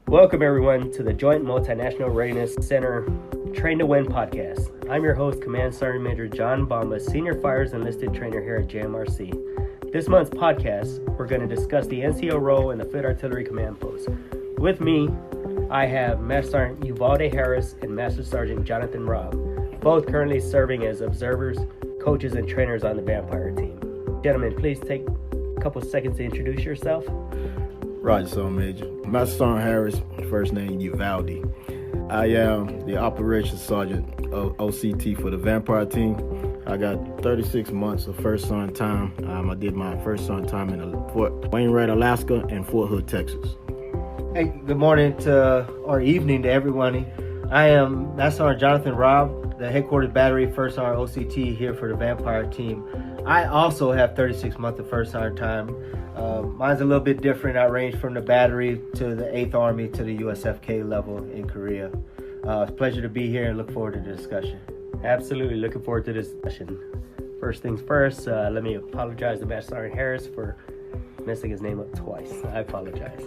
Welcome everyone to the Joint Multinational Readiness Center Train to Win podcast. I'm your host, Command Sergeant Major John Bamba, Senior Fires Enlisted Trainer here at JMRC. This month's podcast, we're going to discuss the NCO role in the Field Artillery Command Post. With me, I have Master Sergeant Uvalde Harris and Master Sergeant Jonathan Robb, both currently serving as observers, coaches, and trainers on the Vampire team. Gentlemen, please take a couple seconds to introduce yourself. Roger, Sergeant Major. Master Sergeant Harris, first name Uvalde. I am the Operations Sergeant of OCT for the Vampire team. I got 36 months of first sergeant time. I did my first sergeant time in Fort Wainwright, Alaska, and Fort Hood, Texas. Hey, good morning or evening to everyone. I am Master Sergeant Jonathan Robb, the headquarters battery first sergeant OCT here for the Vampire team. I also have 36 months of first sergeant time. Mine's a little bit different. I range from the battery to the 8th Army to the USFK level in Korea. It's a pleasure to be here and look forward to the discussion. Absolutely looking forward to this discussion. First things first, let me apologize to Master Sergeant Harris for messing his name up twice. I apologize.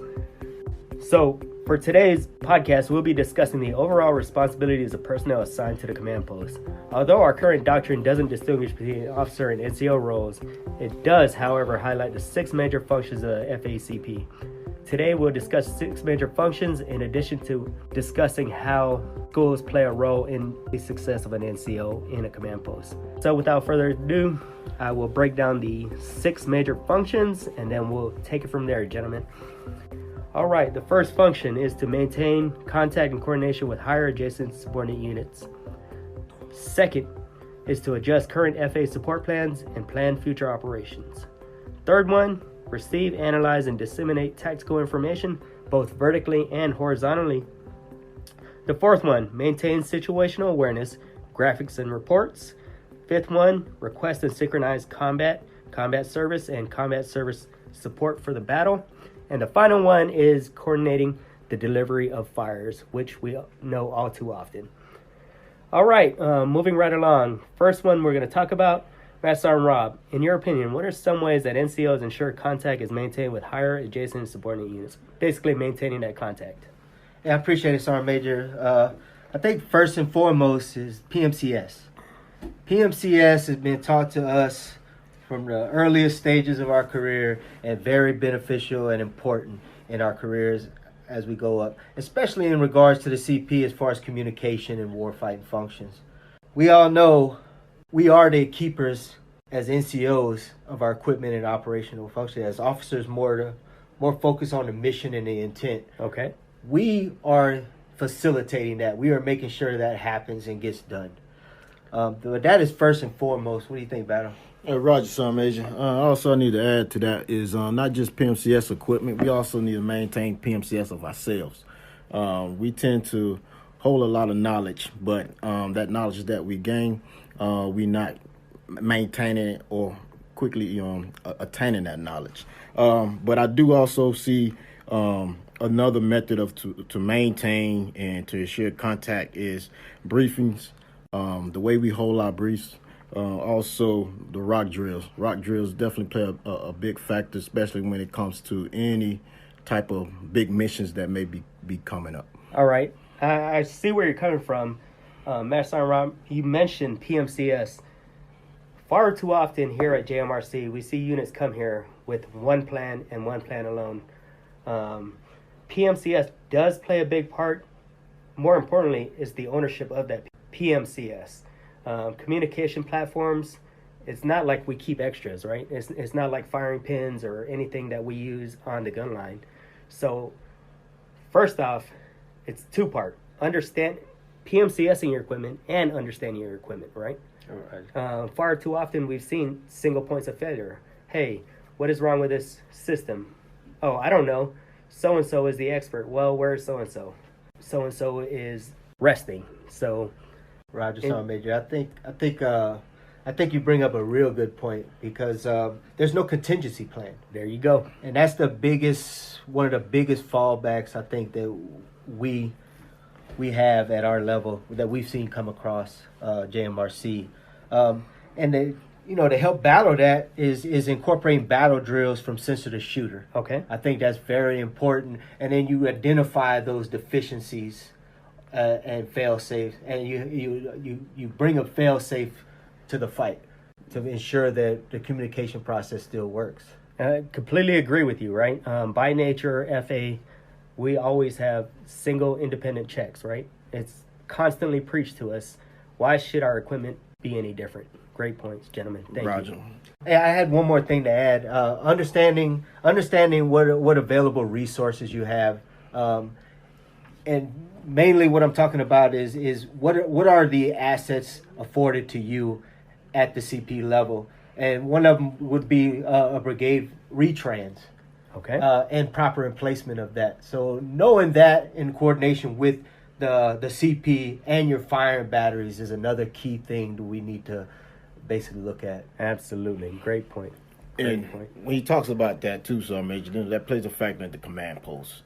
So, for today's podcast, we'll be discussing the overall responsibilities of personnel assigned to the command post. Although our current doctrine doesn't distinguish between officer and NCO roles, it does, however, highlight the 6 major functions of the FACP. Today, we'll discuss 6 major functions in addition to discussing how schools play a role in the success of an NCO in a command post. So without further ado, I will break down the 6 major functions and then we'll take it from there, gentlemen. All right, the first function is to maintain contact and coordination with higher adjacent subordinate units. Second is to adjust current FA support plans and plan future operations. Third one, receive, analyze, and disseminate tactical information, both vertically and horizontally. The fourth one, maintain situational awareness, graphics and reports. Fifth one, request and synchronize combat service, and combat service support for the battle. And the final one is coordinating the delivery of fires, which we know all too often. All right, moving right along. First one we're going to talk about, Master Sergeant Robb. In your opinion, what are some ways that NCOs ensure contact is maintained with higher adjacent and subordinate units? Basically maintaining that contact. Yeah, I appreciate it, Sergeant Major. I think first and foremost is PMCS. PMCS has been taught to us from the earliest stages of our career and very beneficial and important in our careers as we go up, especially in regards to the CP as far as communication and warfighting functions. We all know we are the keepers as NCOs of our equipment and operational function. As officers, more focused on the mission and the intent. Okay. We are facilitating that. We are making sure that happens and gets done. But that is first and foremost. What do you think, Battle? Roger, Sergeant Major. Also, I need to add to that is not just PMCS equipment. We also need to maintain PMCS of ourselves. We tend to hold a lot of knowledge, but that knowledge that we gain, we not maintaining it or quickly attaining that knowledge. But I do also see another method of to maintain and to ensure contact is briefings. The way we hold our briefs. Also, the rock drills. Rock drills definitely play a big factor, especially when it comes to any type of big missions that may be coming up. All right. I see where you're coming from. Master Sergeant Robb, you mentioned PMCS. Far too often here at JMRC, we see units come here with one plan and one plan alone. PMCS does play a big part. More importantly, is the ownership of that PMCS. Communication platforms, it's not like we keep extras, right? It's not like firing pins or anything that we use on the gun line. So first off, it's 2-part. Understand PMCSing your equipment and understanding your equipment, right? All right. Far too often we've seen single points of failure. Hey, what is wrong with this system? Oh, I don't know. So-and-so is the expert. Well, where's so-and-so? So-and-so is resting. So Roger, Sergeant Major. I think you bring up a real good point because there's no contingency plan. There you go. And that's one of the biggest fallbacks I think that we have at our level that we've seen come across JMRC. And to help battle that is incorporating battle drills from sensor to shooter. Okay. I think that's very important. And then you identify those deficiencies and fail safe, and you bring a fail safe to the fight to ensure that the communication process still works. I completely agree with you, right? By nature, FA, we always have single independent checks, right? It's constantly preached to us. Why should our equipment be any different? Great points, gentlemen. Thank Roger. you. Hey, I had one more thing to add. Understanding what available resources you have, and mainly what I'm talking about is what are the assets afforded to you at the CP level, and one of them would be a brigade retrans. Okay. And proper emplacement of that. So knowing that in coordination with the CP and your firing batteries is another key thing that we need to basically look at. Absolutely. Great point. And when he talks about that too, Sergeant Major, then that plays a factor at the command post.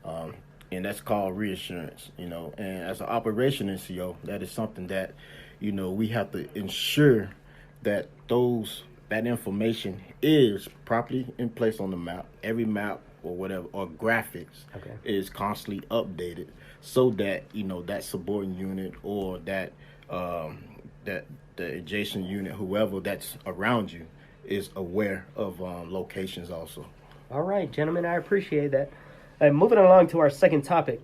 And that's called reassurance, And as an operation NCO, that is something that, we have to ensure that that information is properly in place on the map. Every map or whatever, or graphics is constantly updated so that, that subordinate unit or that the adjacent unit, whoever that's around you, is aware of locations also. All right, gentlemen, I appreciate that. Moving along to our second topic,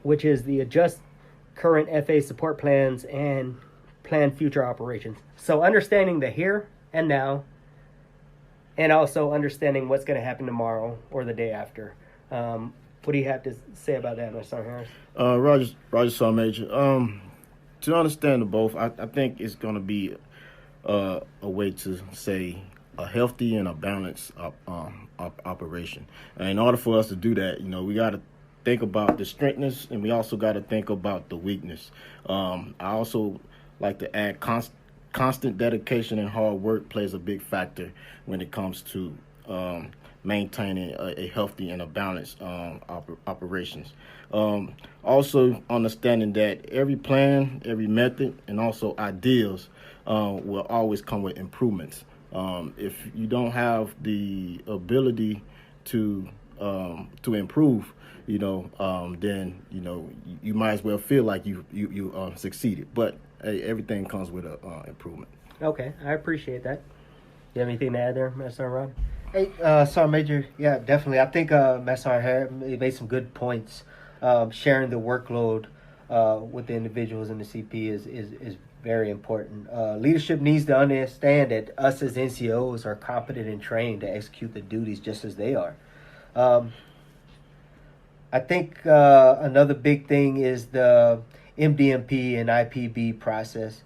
which is the adjust current FA support plans and plan future operations. So understanding the here and now, and also understanding what's going to happen tomorrow or the day after. What do you have to say about that, Mr. Sergeant Harris? Roger, Sergeant Major. To understand the both, I think it's going to be a way to say a healthy and a balanced operation. And in order for us to do that, we got to think about the strengths, and we also got to think about the weakness. I also like to add constant dedication and hard work plays a big factor when it comes to maintaining a healthy and a balanced operations. Also understanding that every plan, every method, and also ideas will always come with improvements. If you don't have the ability to improve, then you might as well feel like you succeeded. But hey, everything comes with a improvement. Okay, I appreciate that. You have anything to add there, Master Ron? Hey, Sergeant Major, yeah, definitely. I think Master Harris made some good points. Sharing the workload with the individuals in the CP is very important. Leadership needs to understand that us as NCOs are competent and trained to execute the duties just as they are. I think another big thing is the MDMP and IPB process.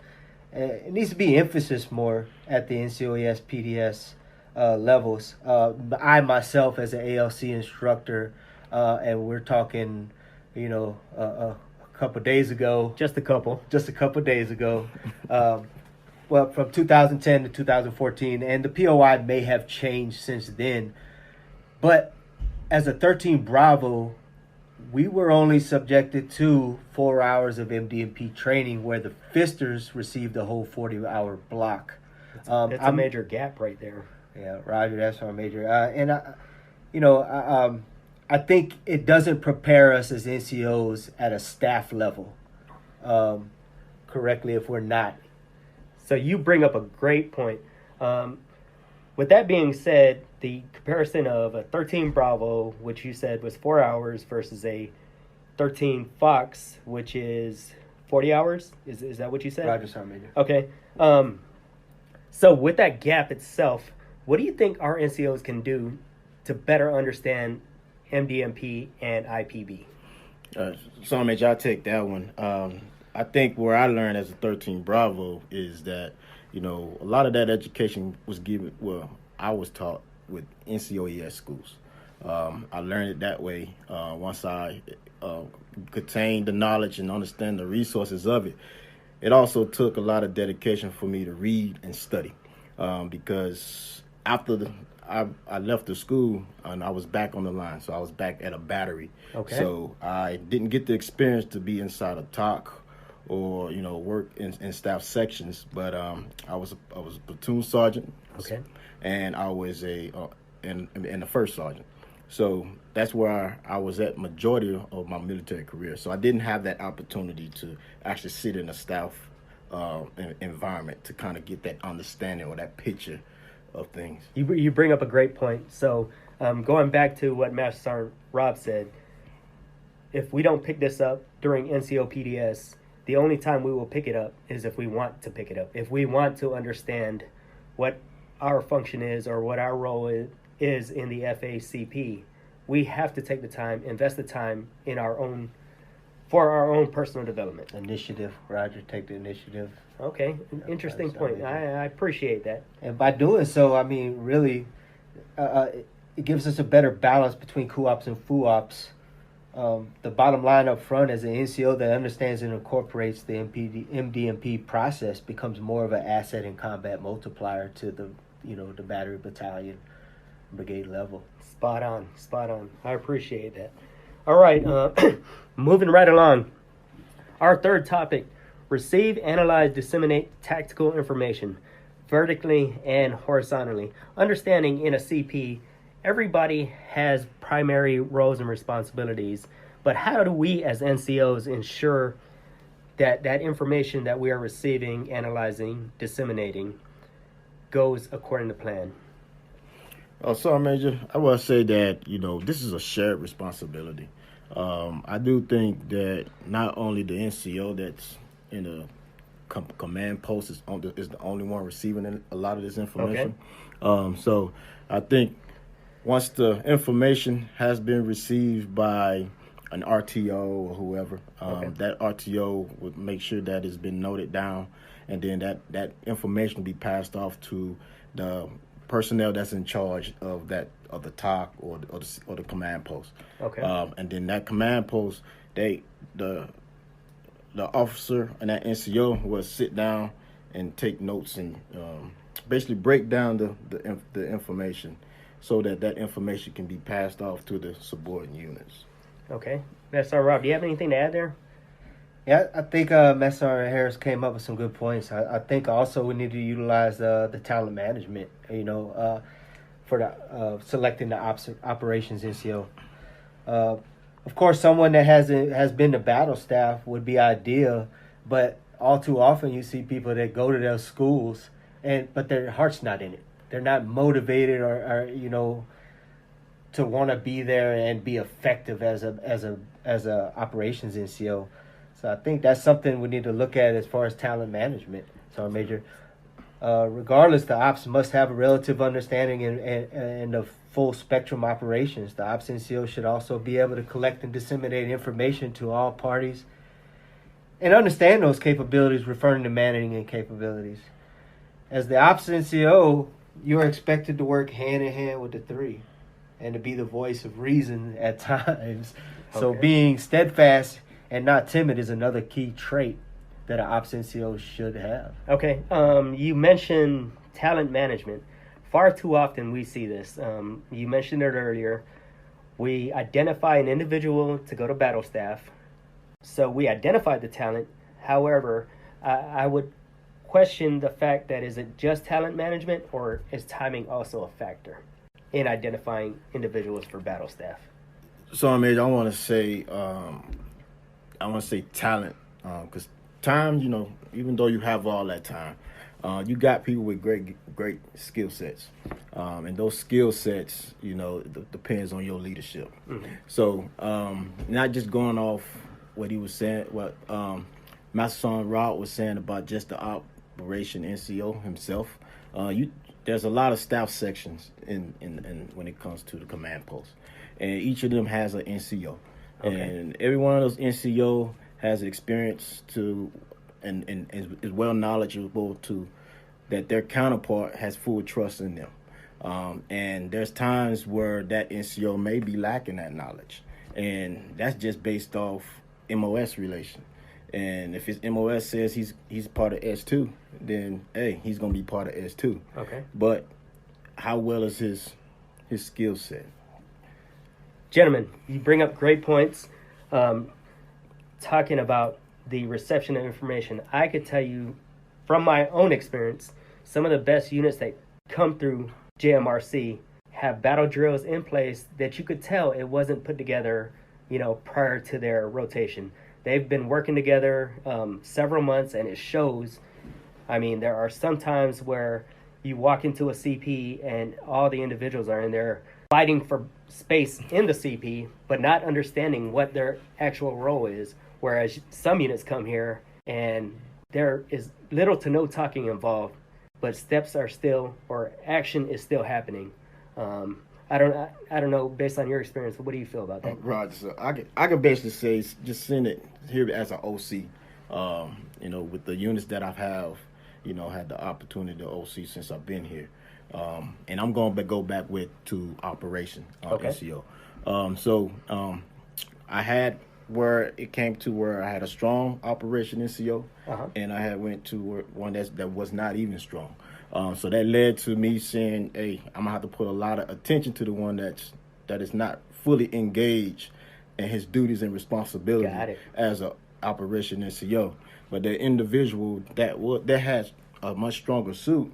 It needs to be emphasis more at the NCOES, PDS levels. I myself, as an ALC instructor, and we're talking, a couple days ago. Just a couple days ago. Well, from 2010 to 2014, and the POI may have changed since then. But as a 13 Bravo, we were only subjected to 4 hours of MDMP training, where the Fisters received a whole 40-hour block. That's a major gap right there. Yeah, Roger, that's our major. I think it doesn't prepare us as NCOs at a staff level correctly if we're not. So you bring up a great point. With that being said, the comparison of a 13 Bravo, which you said was 4 hours, versus a 13 Fox, which is 40 hours, is that what you said? Roger, Sergeant Major. Okay. So with that gap itself, what do you think our NCOs can do to better understand MDMP and IPB? Sergeant Major, I'll take that one. I think where I learned as a 13 Bravo is that, a lot of that education was I was taught with NCOES schools. I learned it that way. Once I contained the knowledge and understand the resources of it, it also took a lot of dedication for me to read and study, because after I left the school and I was back on the line, so I was back at a battery. Okay. So I didn't get the experience to be inside a TOC or work in staff sections. But I was a platoon sergeant, Okay. and I was a first sergeant. So that's where I was at majority of my military career. So I didn't have that opportunity to actually sit in a staff environment to kind of get that understanding or that picture of things. You bring up a great point. So going back to what Master Sergeant Rob said, if we don't pick this up during NCO PDS, the only time we will pick it up is if we want to pick it up. If we want to understand what our function is or what our role is in the FACP, we have to take the time, invest the time in for our own personal development. Initiative, Roger, take the initiative. Okay, interesting point. I appreciate that. And by doing so, I mean, really, it gives us a better balance between co-ops and FUOPs. The bottom line up front, as an NCO that understands and incorporates the MDMP process, becomes more of an asset and combat multiplier to the battery, battalion, brigade level. Spot on. I appreciate that. All right, moving right along. Our third topic: receive, analyze, disseminate tactical information, vertically and horizontally. Understanding in a CP, everybody has primary roles and responsibilities, but how do we as NCOs ensure that information that we are receiving, analyzing, disseminating goes according to plan? Oh, sorry, Major. I will say that, this is a shared responsibility. I do think that not only the NCO that's in a command post is the only one receiving a lot of this information. Okay. So I think once the information has been received by an RTO or whoever, that RTO would make sure that it's been noted down, and then that information will be passed off to the personnel that's in charge of the TOC or the command post. Okay. And then that command post, the officer and that NCO will sit down and take notes and basically break down the information so that information can be passed off to the subordinate units. Okay. Master Rob, do you have anything to add there? Yeah, I think Master Harris came up with some good points. I think also we need to utilize the talent management, for the selecting the operations NCO. Of course, someone that has been to battle staff would be ideal, but all too often you see people that go to those schools but their heart's not in it. They're not motivated or to want to be there and be effective as a operations NCO. So I think that's something we need to look at as far as talent management. So, Major, regardless, the ops must have a relative understanding and the full spectrum operations. The ops NCO should also be able to collect and disseminate information to all parties and understand those capabilities, referring to manning and capabilities. As the ops NCO, you're expected to work hand in hand with the three and to be the voice of reason at times. Okay. So being steadfast and not timid is another key trait that an ops NCO should have. Okay. You mentioned talent management. Far too often we see this. You mentioned it earlier. We identify an individual to go to battle staff. So we identify the talent. However, I would question the fact that is it just talent management or is timing also a factor in identifying individuals for battle staff? So, Major, I want to say talent, because time, even though you have all that time, you got people with great skill sets, and those skill sets, depends on your leadership. Mm-hmm. So, not just going off what he was saying, what Master Sergeant Rod was saying about just the operation NCO himself. There's a lot of staff sections in when it comes to the command post, and each of them has an NCO. Okay. And every one of those NCO has experience and is well knowledgeable to that their counterpart has full trust in them. And there's times where that NCO may be lacking that knowledge, and that's just based off MOS relation. And if his MOS says he's part of S2, then hey, he's gonna be part of S2. Okay. But how well is his skill set? Gentlemen, you bring up great points. Talking about the reception of information. I could tell you from my own experience, some of the best units that come through JMRC have battle drills in place that you could tell it wasn't put together, prior to their rotation. They've been working together several months, and it shows. I mean, there are some times where you walk into a CP and all the individuals are in there fighting for space in the CP, but not understanding what their actual role is. Whereas some units come here and there is little to no talking involved, but steps are still, or action is still happening. I don't know, based on your experience, what do you feel about that? Roger. So I can basically say, just send it here as an OC. With the units that I have, had the opportunity to OC since I've been here. And I'm going to go back to operation NCO. I had where it came to where I had a strong operation NCO, and I had went to one that was not even strong. So that led to me saying, hey, I'm going to have to put a lot of attention to the one that is not fully engaged in his duties and responsibility as a operation NCO. But the individual that has a much stronger suit,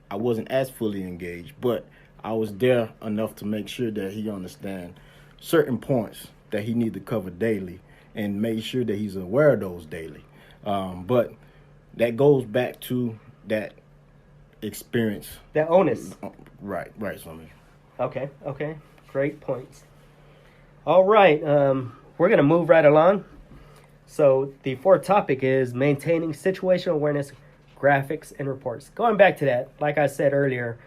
I wasn't as fully engaged, but I was there enough to make sure that he understand certain points that he need to cover daily and make sure that he's aware of those daily. But that goes back to that experience. That onus. Right, Sonny. Okay, great points. All right, we're going to move right along. So the fourth topic is maintaining situational awareness, graphics, and reports. Going back to that, like I said earlier,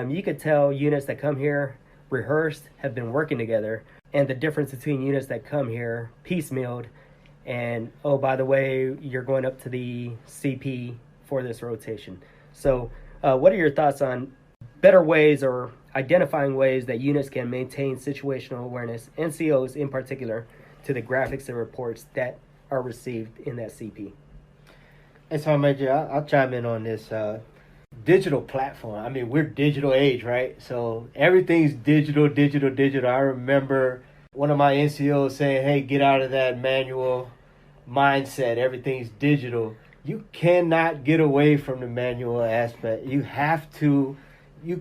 you could tell units that come here, rehearsed, have been working together, and the difference between units that come here piecemealed and, oh, by the way, you're going up to the CP for this rotation. So what are your thoughts on better ways or identifying ways that units can maintain situational awareness, NCOs in particular, to the graphics and reports that are received in that CP? And so, Major, I'll chime in on this digital platform. I mean, we're digital age, right? So everything's digital. I remember one of my NCOs saying, hey, get out of that manual mindset. Everything's digital. You cannot get away from the manual aspect. You have to, it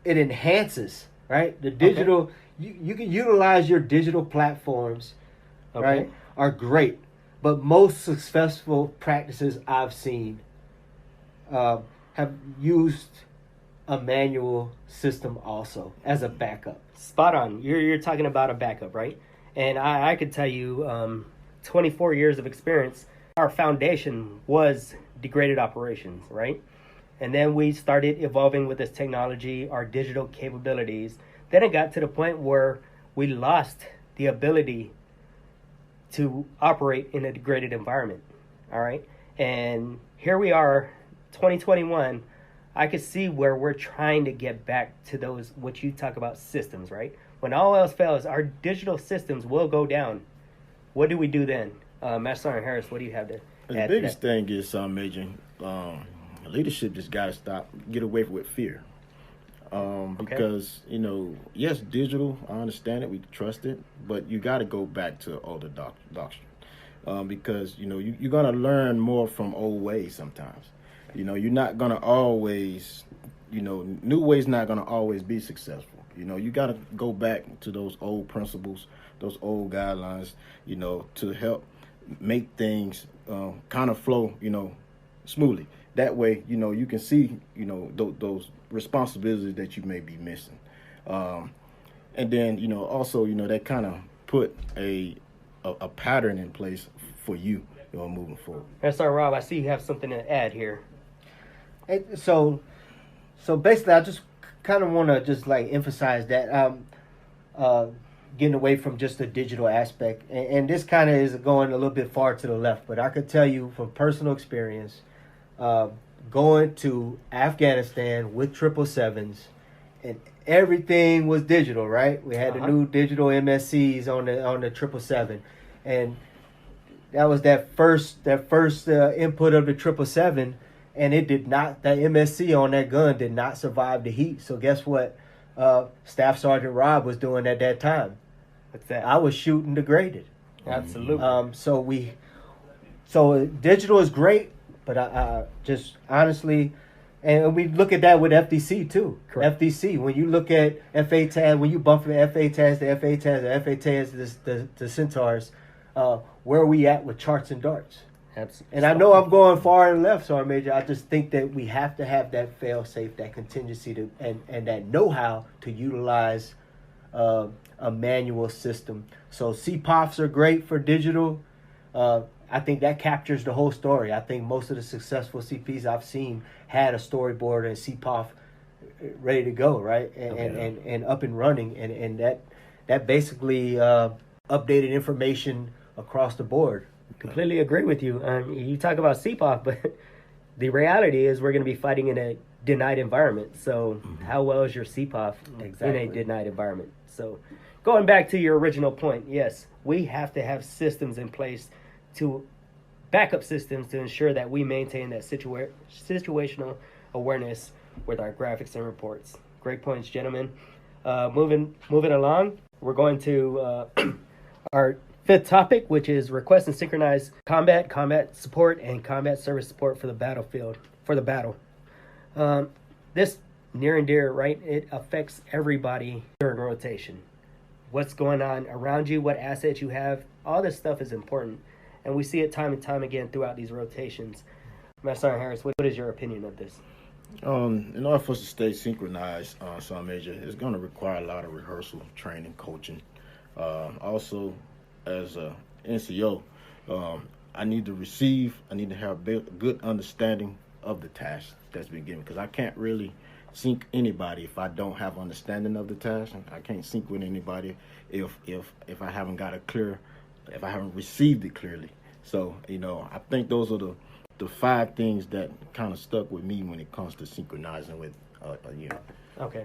enhances, right? The digital, you can utilize your digital platforms, right, are great. But most successful practices I've seen have used a manual system also as a backup. Spot on. You're talking about a backup, right? And I could tell you 24 years of experience, our foundation was degraded operations, right? And then we started evolving with this technology, our digital capabilities. Then it got to the point where we lost the ability to operate in a degraded environment, all right? And here we are, 2021. I could see where we're trying to get back to those, what you talk about, systems, right? When all else fails, our digital systems will go down. What do we do then? Master Sergeant Harris, what do you have to add to that? The biggest thing is, Major, leadership just got to get away with fear. Because, yes, digital, I understand it, we trust it, but you got to go back to older doctrine. Because, you're going to learn more from old ways sometimes. You're not going to always, new ways not going to always be successful. You got to go back to those old principles, those old guidelines, to help make things kind of flow, smoothly. That way, you can see, those responsibilities that you may be missing. And then, also, that kind of put a pattern in place for you, moving forward. Sir Rob, I see you have something to add here. So basically, I just kind of want to just emphasize that getting away from just the digital aspect, and this kind of is going a little bit far to the left, but I could tell you from personal experience, going to Afghanistan with 777s, and everything was digital, right? We had the new digital MSCs on the 777, and that was that first input of the 777. And it did not, the MSC on that gun did not survive the heat. So guess what Staff Sergeant Rob was doing at that time? What's that? I was shooting degraded. Absolutely. So digital is great, but I just honestly, and we look at that with FDC too. Correct. FDC, when you look at FA-TAS, when you bump from FA-TAS to FA-TAS or FA-TAS to Centaurs, where are we at with charts and darts? Absolutely. And I know I'm going far and left, Sergeant Major. I just think that we have to have that fail-safe, that contingency, and that know-how to utilize a manual system. So CPOFs are great for digital. I think that captures the whole story. I think most of the successful CPs I've seen had a storyboard and CPOF ready to go, right? And up and running. And that basically updated information across the board. Completely agree with you. You talk about CPOF, but the reality is we're going to be fighting in a denied environment. So how well is your CPOF in a denied environment? So going back to your original point, yes, we have to have systems in place to backup systems to ensure that we maintain that situational awareness with our graphics and reports. Great points, gentlemen. Moving along, we're going to our fifth topic, which is request and synchronize combat support, and combat service support for the battlefield, for the battle. This near and dear, right? It affects everybody during rotation. What's going on around you, what assets you have, all this stuff is important. And we see it time and time again throughout these rotations. Master Sergeant Harris, what is your opinion of this? In order for us to stay synchronized, Sergeant Major, it's going to require a lot of rehearsal, training, coaching. Also, as a NCO, I need to have a good understanding of the task that's been given, because I can't really sync anybody if I don't have understanding of the task. I can't sync with anybody if I haven't got if I haven't received it clearly. So, I think those are the 5 things that kind of stuck with me when it comes to synchronizing with a unit. Okay.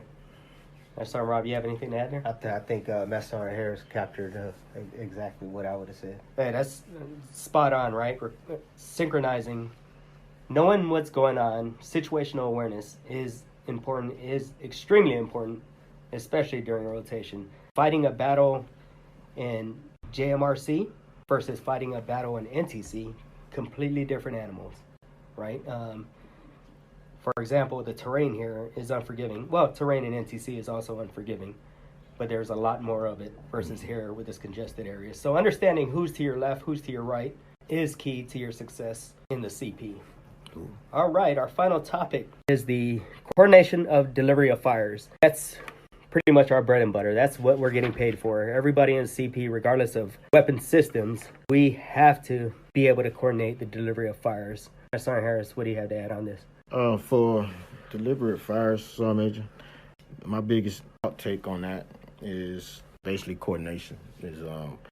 Master Sergeant Rob, you have anything to add there? I think Master Sergeant Harris captured exactly what I would have said. Hey, that's spot on, right? Synchronizing, knowing what's going on, situational awareness is important, is extremely important, especially during rotation. Fighting a battle in JMRC versus fighting a battle in NTC, completely different animals, right? For example, the terrain here is unforgiving. Well, terrain in NTC is also unforgiving, but there's a lot more of it versus here with this congested area. So understanding who's to your left, who's to your right is key to your success in the CP. Cool. All right, our final topic is the coordination of delivery of fires. That's pretty much our bread and butter. That's what we're getting paid for. Everybody in CP, regardless of weapon systems, we have to be able to coordinate the delivery of fires. Sergeant Harris, what do you have to add on this? For deliberate fires, Sergeant Major, my biggest outtake on that is basically coordination. Is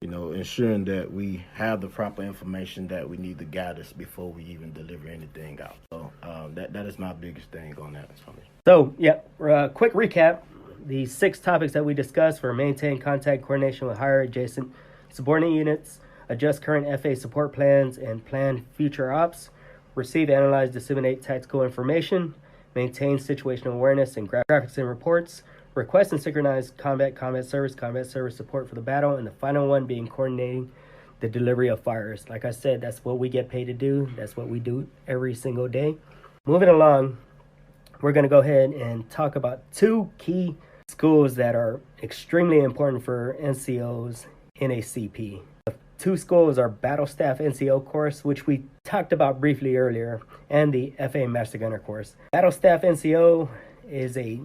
ensuring that we have the proper information that we need to guide us before we even deliver anything out. So that is my biggest thing on that. So, quick recap. The 6 topics that we discussed were maintain contact coordination with higher adjacent subordinate units, adjust current FA support plans and plan future ops, receive, analyze, disseminate tactical information, maintain situational awareness and graphics and reports, request and synchronize combat service support for the battle, and the final one being coordinating the delivery of fires. Like I said, that's what we get paid to do. That's what we do every single day. Moving along, we're going to go ahead and talk about 2 key schools that are extremely important for NCOs in a CP. The 2 schools are Battle Staff NCO course, which we talked about briefly earlier, and the FA Master Gunner course. Battle Staff NCO is a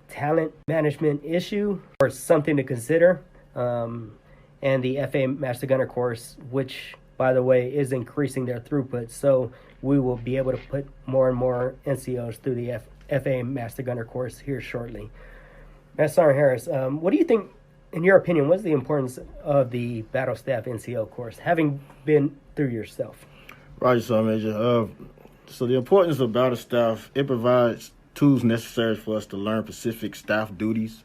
talent management issue or something to consider, and the FA Master Gunner course, which, by the way, is increasing their throughput, so we will be able to put more and more NCOs through the FA Master Gunner course here shortly. Master Sergeant Harris, what do you think, in your opinion, what's the importance of the Battle Staff NCO course, having been through yourself? Right, Sergeant Major. So the importance of Battle Staff, it provides tools necessary for us to learn specific staff duties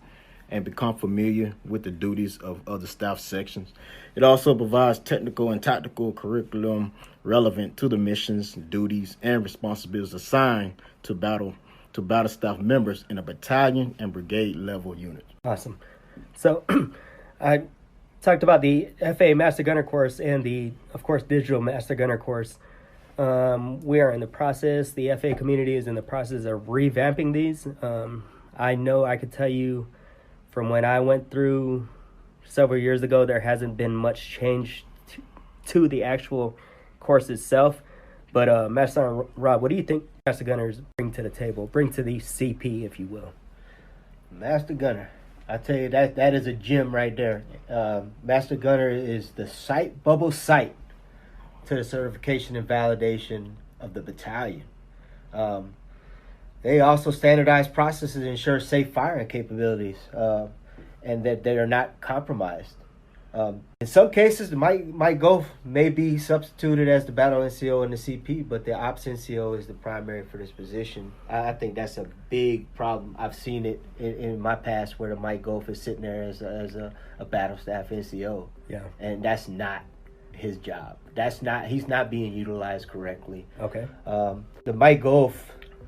and become familiar with the duties of other staff sections. It also provides technical and tactical curriculum relevant to the missions, duties, and responsibilities assigned to battle staff members in a battalion and brigade level unit. Awesome. So talked about the FA Master Gunner course and the, of course, Digital Master Gunner course. We are in the process, the FA community is in the process of revamping these. I know I could tell you from when I went through several years ago, there hasn't been much change to the actual course itself. But Master Sergeant Rob, what do you think Master Gunners bring to the table, bring to the CP, if you will? Master Gunner, I tell you, that is a gem right there. Master Gunner is the bubble sight to the certification and validation of the battalion. They also standardize processes to ensure safe firing capabilities and that they are not compromised. In some cases, my GOF may be substituted as the battle NCO and the CP, but the ops NCO is the primary for this position. I think that's a big problem. I've seen it in my past where the Mike GOF is sitting there as a battle staff NCO. Yeah. And that's not his job. He's not being utilized correctly. Okay. The Mike GOF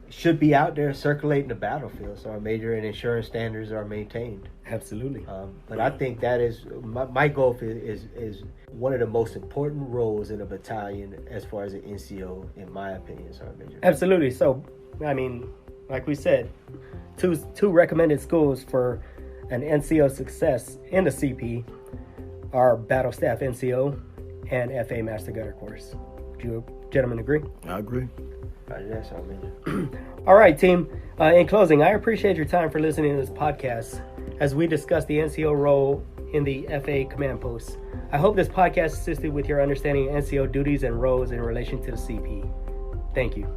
should be out there circulating the battlefield so our major and insurance standards are maintained. Absolutely. But I think that is my goal is one of the most important roles in a battalion as far as an NCO, in my opinion, Sergeant Major. Absolutely. So, I mean, like we said, two recommended schools for an NCO success in the CP are Battle Staff NCO and FA Master Gunner course. Do you gentlemen agree? I agree. That's Sergeant Major. All right, team. In closing, I appreciate your time for listening to this podcast as we discuss the NCO role in the FA command posts. I hope this podcast assisted with your understanding of NCO duties and roles in relation to the CP. Thank you.